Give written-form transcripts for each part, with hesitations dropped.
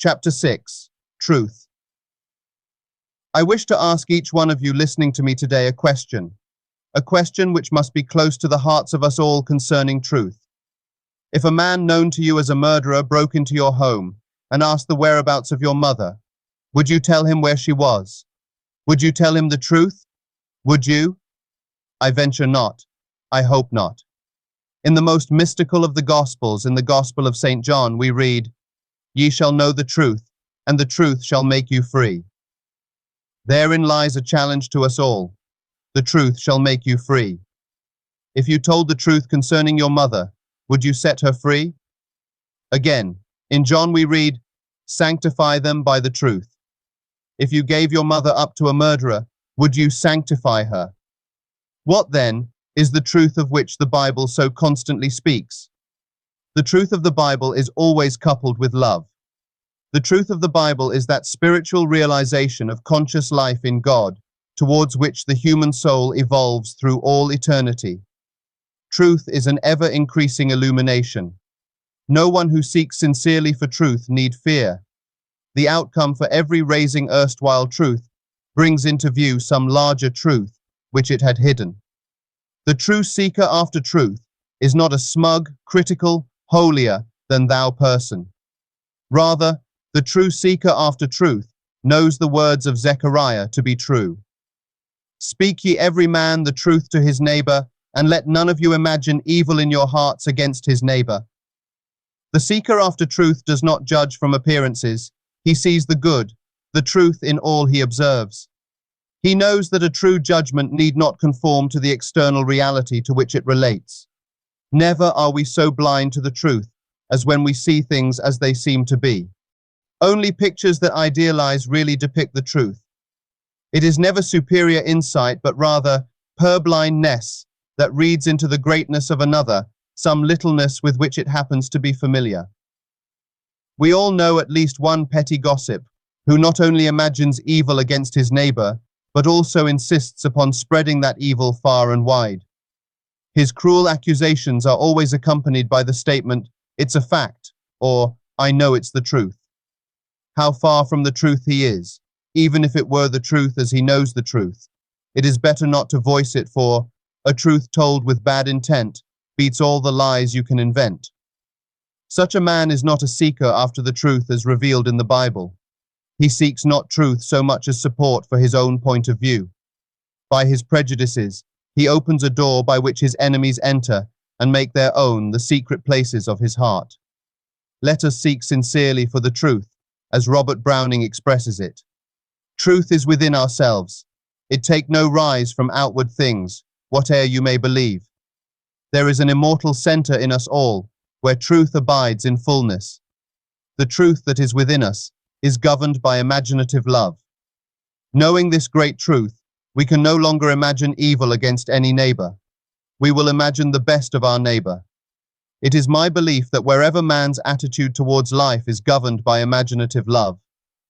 Chapter 6. Truth. I wish to ask each one of you listening to me today a question which must be close to the hearts of us all concerning truth. If a man known to you as a murderer broke into your home and asked the whereabouts of your mother, would you tell him where she was? Would you tell him the truth? Would you? I venture not. I hope not. In the most mystical of the Gospels, in the Gospel of St. John, we read, "Ye shall know the truth, and the truth shall make you free." Therein lies a challenge to us all. The truth shall make you free. If you told the truth concerning your mother, would you set her free? Again, in John we read, "Sanctify them by the truth." If you gave your mother up to a murderer, would you sanctify her? What then is the truth of which the Bible so constantly speaks? The truth of the Bible is always coupled with love. The truth of the Bible is that spiritual realization of conscious life in God, towards which the human soul evolves through all eternity. Truth is an ever-increasing illumination. No one who seeks sincerely for truth need fear. The outcome for every raising erstwhile truth brings into view some larger truth which it had hidden. The true seeker after truth is not a smug, critical, holier-than-thou person. Rather, the true seeker after truth knows the words of Zechariah to be true. Speak ye every man the truth to his neighbor, and let none of you imagine evil in your hearts against his neighbor. The seeker after truth does not judge from appearances. He sees the good, the truth in all he observes. He knows that a true judgment need not conform to the external reality to which it relates. Never are we so blind to the truth as when we see things as they seem to be. Only pictures that idealize really depict the truth. It is never superior insight, but rather purblindness that reads into the greatness of another some littleness with which it happens to be familiar. We all know at least one petty gossip who not only imagines evil against his neighbor, but also insists upon spreading that evil far and wide. His cruel accusations are always accompanied by the statement, "It's a fact," or "I know it's the truth." How far from the truth he is, even if it were the truth as he knows the truth. It is better not to voice it, for a truth told with bad intent beats all the lies you can invent. Such a man is not a seeker after the truth as revealed in the Bible. He seeks not truth so much as support for his own point of view. By his prejudices, he opens a door by which his enemies enter and make their own the secret places of his heart. Let us seek sincerely for the truth, as Robert Browning expresses it. Truth is within ourselves. It take no rise from outward things, whate'er you may believe. There is an immortal center in us all, where truth abides in fullness. The truth that is within us is governed by imaginative love. Knowing this great truth, we can no longer imagine evil against any neighbor. We will imagine the best of our neighbor. It is my belief that wherever man's attitude towards life is governed by imaginative love,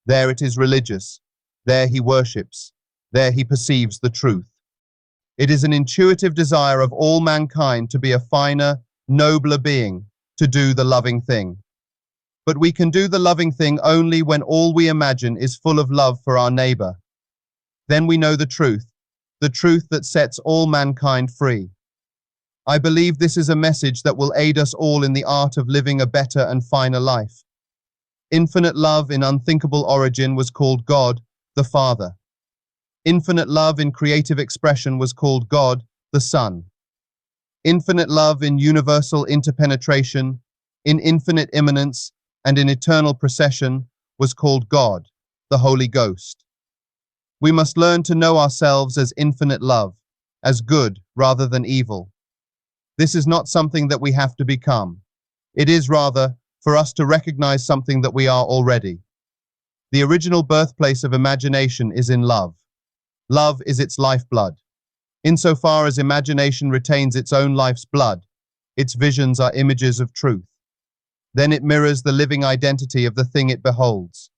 there it is religious, there he worships, there he perceives the truth. It is an intuitive desire of all mankind to be a finer, nobler being, to do the loving thing. But we can do the loving thing only when all we imagine is full of love for our neighbor. Then we know the truth that sets all mankind free. I believe this is a message that will aid us all in the art of living a better and finer life. Infinite love in unthinkable origin was called God, the Father. Infinite love in creative expression was called God, the Son. Infinite love in universal interpenetration, in infinite immanence, and in eternal procession was called God, the Holy Ghost. We must learn to know ourselves as infinite love, as good rather than evil. This is not something that we have to become. It is rather for us to recognize something that we are already. The original birthplace of imagination is in love. Love is its lifeblood. Insofar as imagination retains its own life's blood, its visions are images of truth. Then it mirrors the living identity of the thing it beholds.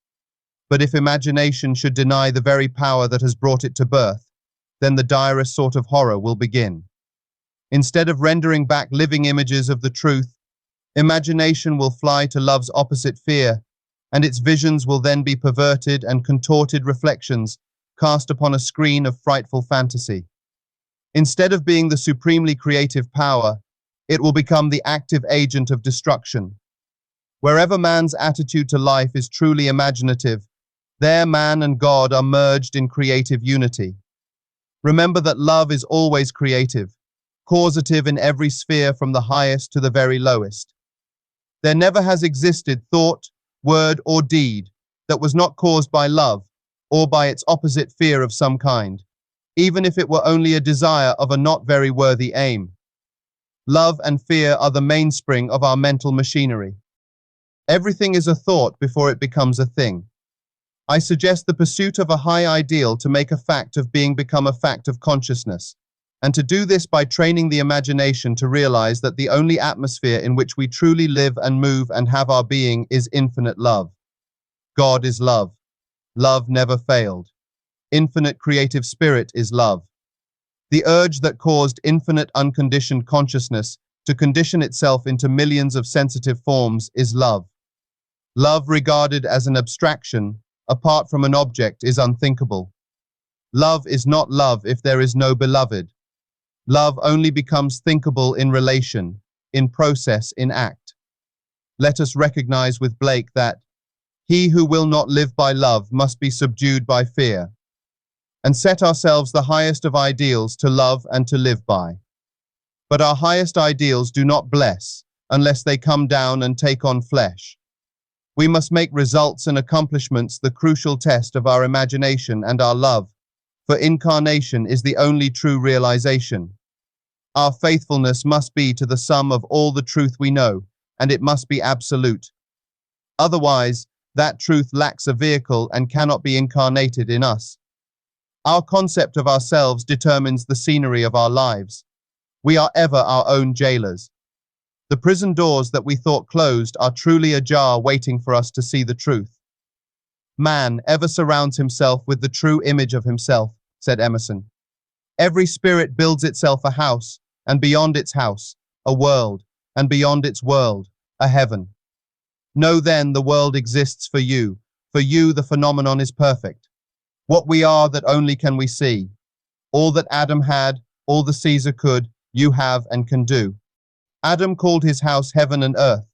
But if imagination should deny the very power that has brought it to birth, then the direst sort of horror will begin. Instead of rendering back living images of the truth, imagination will fly to love's opposite, fear, and its visions will then be perverted and contorted reflections cast upon a screen of frightful fantasy. Instead of being the supremely creative power, it will become the active agent of destruction. Wherever man's attitude to life is truly imaginative, there man and God are merged in creative unity. Remember that love is always creative, causative in every sphere from the highest to the very lowest. There never has existed thought, word, or deed that was not caused by love or by its opposite, fear of some kind, even if it were only a desire of a not very worthy aim. Love and fear are the mainspring of our mental machinery. Everything is a thought before it becomes a thing. I suggest the pursuit of a high ideal to make a fact of being become a fact of consciousness, and to do this by training the imagination to realize that the only atmosphere in which we truly live and move and have our being is infinite love. God is love. Love never failed. Infinite creative spirit is love. The urge that caused infinite unconditioned consciousness to condition itself into millions of sensitive forms is love. Love regarded as an abstraction, apart from an object, is unthinkable. Love is not love if there is no beloved. Love only becomes thinkable in relation, in process, in act. Let us recognize with Blake that he who will not live by love must be subdued by fear, and set ourselves the highest of ideals to love and to live by. But our highest ideals do not bless unless they come down and take on flesh. We must make results and accomplishments the crucial test of our imagination and our love, for incarnation is the only true realization. Our faithfulness must be to the sum of all the truth we know, and it must be absolute. Otherwise, that truth lacks a vehicle and cannot be incarnated in us. Our concept of ourselves determines the scenery of our lives. We are ever our own jailers. The prison doors that we thought closed are truly ajar, waiting for us to see the truth. Man ever surrounds himself with the true image of himself, said Emerson. Every spirit builds itself a house, and beyond its house, a world, and beyond its world, a heaven. Know then the world exists for you the phenomenon is perfect. What we are that only can we see. All that Adam had, all the Caesar could, you have and can do. Adam called his house heaven and earth.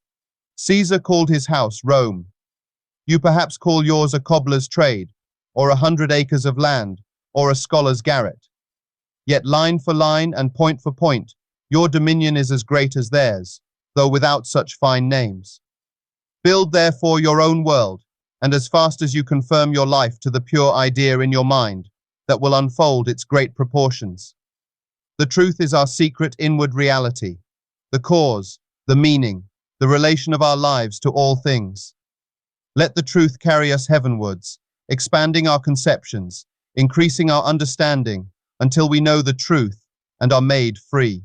Caesar called his house Rome. You perhaps call yours a cobbler's trade, or 100 acres of land, or a scholar's garret. Yet line for line and point for point, your dominion is as great as theirs, though without such fine names. Build therefore your own world, and as fast as you confirm your life to the pure idea in your mind, that will unfold its great proportions. The truth is our secret inward reality, the cause, the meaning, the relation of our lives to all things. Let the truth carry us heavenwards, expanding our conceptions, increasing our understanding, until we know the truth and are made free.